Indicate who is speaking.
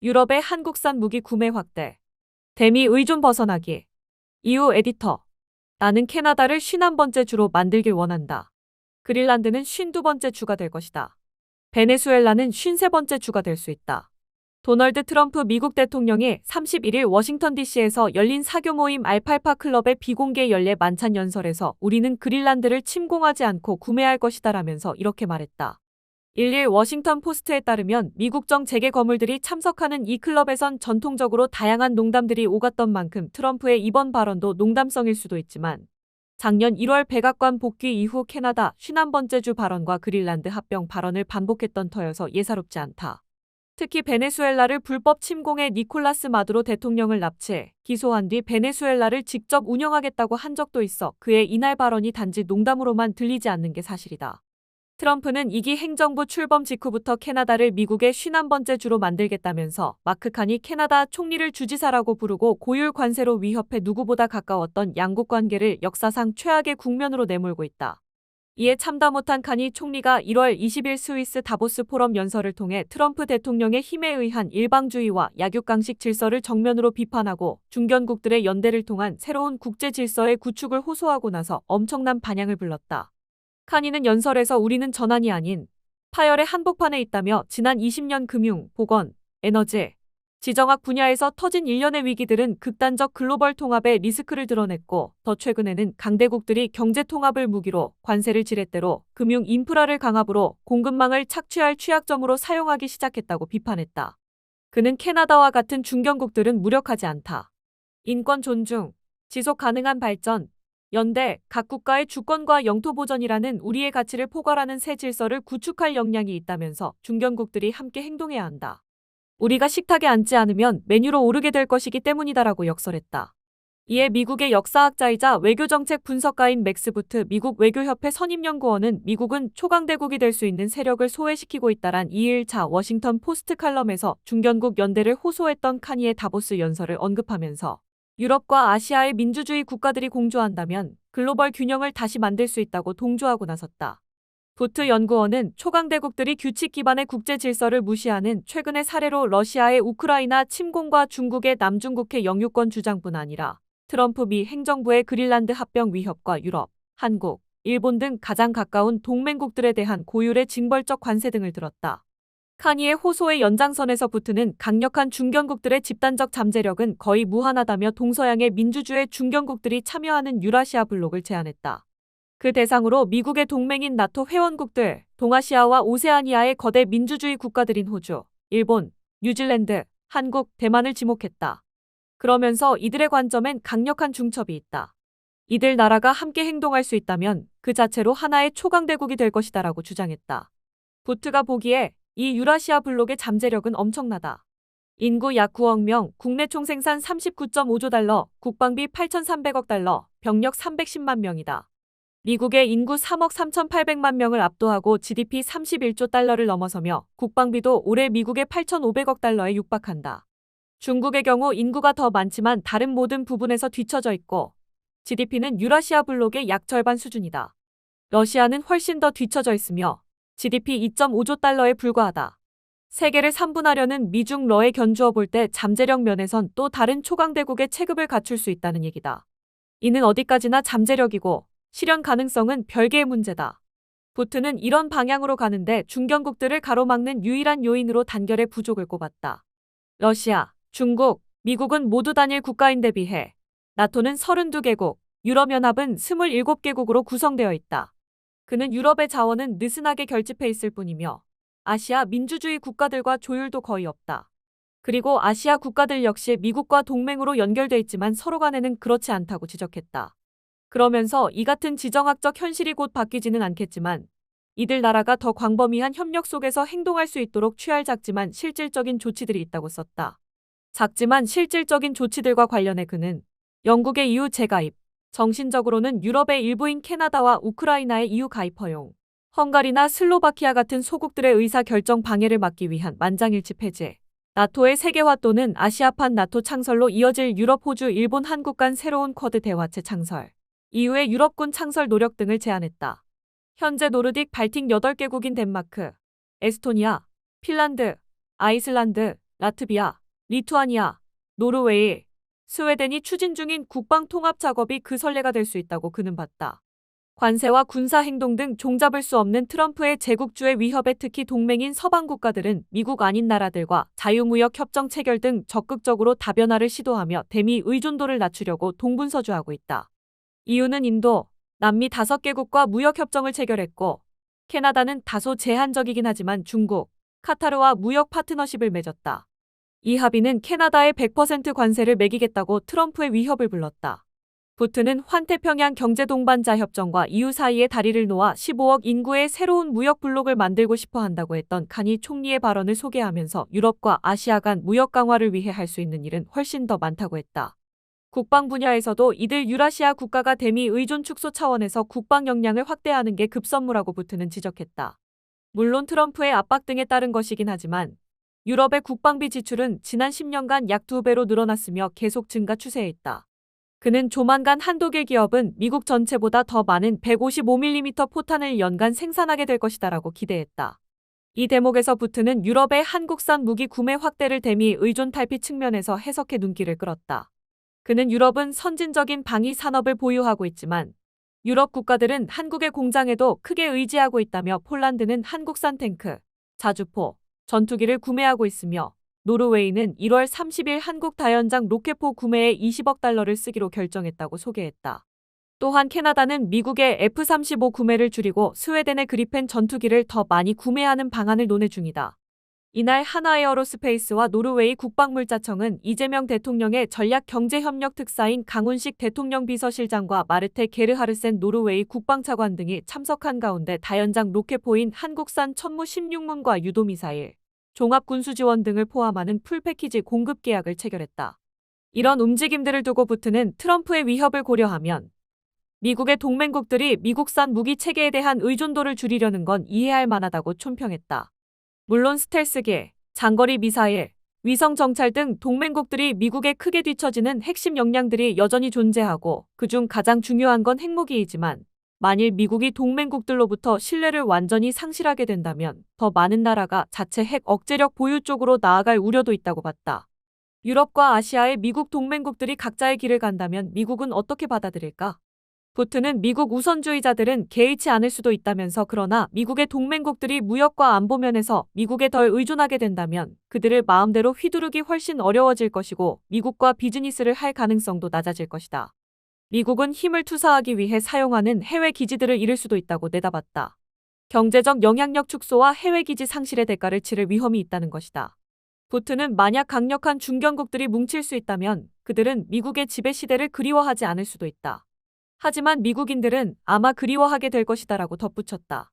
Speaker 1: 유럽의 한국산 무기 구매 확대. 대미 의존 벗어나기. EU 에디터. 나는 캐나다를 51번째 주로 만들길 원한다. 그린란드는 52번째 주가 될 것이다. 베네수엘라는 53번째 주가 될 수 있다. 도널드 트럼프 미국 대통령이 31일 워싱턴 DC에서 열린 사교 모임 알팔파 클럽의 비공개 연례 만찬 연설에서 우리는 그린란드를 침공하지 않고 구매할 것이다라면서 이렇게 말했다. 일일 워싱턴 포스트에 따르면 미국정 재계 거물들이 참석하는 이 클럽에선 전통적으로 다양한 농담들이 오갔던 만큼 트럼프의 이번 발언도 농담성일 수도 있지만 작년 1월 백악관 복귀 이후 캐나다 51번째 주 발언과 그린란드 합병 발언을 반복했던 터여서 예사롭지 않다. 특히 베네수엘라를 불법 침공해 니콜라스 마두로 대통령을 납치해 기소한 뒤 베네수엘라를 직접 운영하겠다고 한 적도 있어 그의 이날 발언이 단지 농담으로만 들리지 않는 게 사실이다. 트럼프는 2기 행정부 출범 직후부터 캐나다를 미국의 51번째 주로 만들겠다면서 마크 칸이 캐나다 총리를 주지사라고 부르고 고율 관세로 위협해 누구보다 가까웠던 양국 관계를 역사상 최악의 국면으로 내몰고 있다. 이에 참다 못한 칸이 총리가 1월 20일 스위스 다보스 포럼 연설을 통해 트럼프 대통령의 힘에 의한 일방주의와 약육강식 질서를 정면으로 비판하고 중견국들의 연대를 통한 새로운 국제 질서의 구축을 호소하고 나서 엄청난 반향을 불렀다. 칸이는 연설에서 우리는 전환이 아닌 파열의 한복판에 있다며 지난 20년 금융, 보건, 에너지, 지정학 분야에서 터진 일련의 위기들은 극단적 글로벌 통합의 리스크를 드러냈고 더 최근에는 강대국들이 경제 통합을 무기로 관세를 지렛대로 금융 인프라를 강압으로 공급망을 착취할 취약점으로 사용하기 시작했다고 비판했다. 그는 캐나다와 같은 중견국들은 무력하지 않다. 인권 존중, 지속 가능한 발전, 연대, 각 국가의 주권과 영토 보전이라는 우리의 가치를 포괄하는 새 질서를 구축할 역량이 있다면서 중견국들이 함께 행동해야 한다. 우리가 식탁에 앉지 않으면 메뉴로 오르게 될 것이기 때문이다라고 역설했다. 이에 미국의 역사학자이자 외교정책 분석가인 맥스 부트 미국 외교협회 선임연구원은 미국은 초강대국이 될 수 있는 세력을 소외시키고 있다란 2일차 워싱턴 포스트 칼럼에서 중견국 연대를 호소했던 카니의 다보스 연설을 언급하면서 유럽과 아시아의 민주주의 국가들이 공조한다면 글로벌 균형을 다시 만들 수 있다고 동조하고 나섰다. 부트 연구원은 초강대국들이 규칙 기반의 국제 질서를 무시하는 최근의 사례로 러시아의 우크라이나 침공과 중국의 남중국해 영유권 주장뿐 아니라 트럼프 미 행정부의 그린란드 합병 위협과 유럽, 한국, 일본 등 가장 가까운 동맹국들에 대한 고율의 징벌적 관세 등을 들었다. 카니의 호소의 연장선에서 부트는 강력한 중견국들의 집단적 잠재력은 거의 무한하다며 동서양의 민주주의 중견국들이 참여하는 유라시아 블록을 제안했다. 그 대상으로 미국의 동맹인 나토 회원국들, 동아시아와 오세아니아의 거대 민주주의 국가들인 호주, 일본, 뉴질랜드, 한국, 대만을 지목했다. 그러면서 이들의 관점엔 강력한 중첩이 있다. 이들 나라가 함께 행동할 수 있다면 그 자체로 하나의 초강대국이 될 것이다라고 주장했다. 부트가 보기에 이 유라시아 블록의 잠재력은 엄청나다. 인구 약 9억 명, 국내 총생산 39.5조 달러, 국방비 8,300억 달러, 병력 310만 명이다. 미국의 인구 3억 3,800만 명을 압도하고 GDP 31조 달러를 넘어서며 국방비도 올해 미국의 8,500억 달러에 육박한다. 중국의 경우 인구가 더 많지만 다른 모든 부분에서 뒤처져 있고 GDP는 유라시아 블록의 약 절반 수준이다. 러시아는 훨씬 더 뒤처져 있으며 GDP 2.5조 달러에 불과하다. 세계를 3분하려는 미중 러에 견주어 볼 때 잠재력 면에선 또 다른 초강대국의 체급을 갖출 수 있다는 얘기다. 이는 어디까지나 잠재력이고 실현 가능성은 별개의 문제다. 부트는 이런 방향으로 가는데 중견국들을 가로막는 유일한 요인으로 단결의 부족을 꼽았다. 러시아, 중국, 미국은 모두 단일 국가인데 비해 나토는 32개국, 유럽연합은 27개국으로 구성되어 있다. 그는 유럽의 자원은 느슨하게 결집해 있을 뿐이며 아시아 민주주의 국가들과 조율도 거의 없다. 그리고 아시아 국가들 역시 미국과 동맹으로 연결돼 있지만 서로 간에는 그렇지 않다고 지적했다. 그러면서 이 같은 지정학적 현실이 곧 바뀌지는 않겠지만 이들 나라가 더 광범위한 협력 속에서 행동할 수 있도록 취할 작지만 실질적인 조치들이 있다고 썼다. 작지만 실질적인 조치들과 관련해 그는 영국의 EU 재가입, 정신적으로는 유럽의 일부인 캐나다와 우크라이나의 EU 가입 허용, 헝가리나 슬로바키아 같은 소국들의 의사 결정 방해를 막기 위한 만장일치 폐지, 나토의 세계화 또는 아시아판 나토 창설로 이어질 유럽, 호주, 일본, 한국 간 새로운 쿼드 대화체 창설, EU의 유럽군 창설 노력 등을 제안했다. 현재 노르딕 발틱 8개국인 덴마크, 에스토니아, 핀란드, 아이슬란드, 라트비아, 리투아니아, 노르웨이, 스웨덴이 추진 중인 국방 통합 작업이 그 선례가 될 수 있다고 그는 봤다. 관세와 군사 행동 등 종잡을 수 없는 트럼프의 제국주의 위협에 특히 동맹인 서방 국가들은 미국 아닌 나라들과 자유무역 협정 체결 등 적극적으로 다변화를 시도하며 대미 의존도를 낮추려고 동분서주하고 있다. 이유는 인도, 남미 5개국과 무역협정을 체결했고, 캐나다는 다소 제한적이긴 하지만 중국, 카타르와 무역 파트너십을 맺었다. 이 합의는 캐나다에 100% 관세를 매기겠다고 트럼프의 위협을 불렀다. 부트는 환태평양 경제동반자 협정과 EU 사이에 다리를 놓아 15억 인구의 새로운 무역 블록을 만들고 싶어 한다고 했던 카니 총리의 발언을 소개하면서 유럽과 아시아 간 무역 강화를 위해 할 수 있는 일은 훨씬 더 많다고 했다. 국방 분야에서도 이들 유라시아 국가가 대미 의존 축소 차원에서 국방 역량을 확대하는 게 급선무라고 부트는 지적했다. 물론 트럼프의 압박 등에 따른 것이긴 하지만 유럽의 국방비 지출은 지난 10년간 약 2배로 늘어났으며 계속 증가 추세에 있다. 그는 조만간 한독일 기업은 미국 전체보다 더 많은 155mm 포탄을 연간 생산하게 될 것이다라고 기대했다. 이 대목에서 부트는 유럽의 한국산 무기 구매 확대를 대미 의존 탈피 측면에서 해석해 눈길을 끌었다. 그는 유럽은 선진적인 방위 산업을 보유하고 있지만 유럽 국가들은 한국의 공장에도 크게 의지하고 있다며 폴란드는 한국산 탱크, 자주포, 전투기를 구매하고 있으며 노르웨이는 1월 30일 한국 다연장 로켓포 구매에 20억 달러를 쓰기로 결정했다고 소개했다. 또한 캐나다는 미국의 F-35 구매를 줄이고 스웨덴의 그리펜 전투기를 더 많이 구매하는 방안을 논의 중이다. 이날 하나에어로스페이스와 노르웨이 국방물자청은 이재명 대통령의 전략경제협력 특사인 강훈식 대통령 비서실장과 마르테 게르하르센 노르웨이 국방차관 등이 참석한 가운데 다연장 로켓포인 한국산 천무 16문과 유도미사일, 종합군수지원 등을 포함하는 풀패키지 공급 계약을 체결했다. 이런 움직임들을 두고 부트는 트럼프의 위협을 고려하면 미국의 동맹국들이 미국산 무기 체계에 대한 의존도를 줄이려는 건 이해할 만하다고 촌평했다. 물론 스텔스기, 장거리 미사일, 위성 정찰 등 동맹국들이 미국에 크게 뒤처지는 핵심 역량들이 여전히 존재하고 그중 가장 중요한 건 핵무기이지만 만일 미국이 동맹국들로부터 신뢰를 완전히 상실하게 된다면 더 많은 나라가 자체 핵 억제력 보유 쪽으로 나아갈 우려도 있다고 봤다. 유럽과 아시아의 미국 동맹국들이 각자의 길을 간다면 미국은 어떻게 받아들일까? 부트는 미국 우선주의자들은 개의치 않을 수도 있다면서 그러나 미국의 동맹국들이 무역과 안보 면에서 미국에 덜 의존하게 된다면 그들을 마음대로 휘두르기 훨씬 어려워질 것이고 미국과 비즈니스를 할 가능성도 낮아질 것이다. 미국은 힘을 투사하기 위해 사용하는 해외 기지들을 잃을 수도 있다고 내다봤다. 경제적 영향력 축소와 해외 기지 상실의 대가를 치를 위험이 있다는 것이다. 부트는 만약 강력한 중견국들이 뭉칠 수 있다면 그들은 미국의 지배 시대를 그리워하지 않을 수도 있다. 하지만 미국인들은 아마 그리워하게 될 것이다라고 덧붙였다.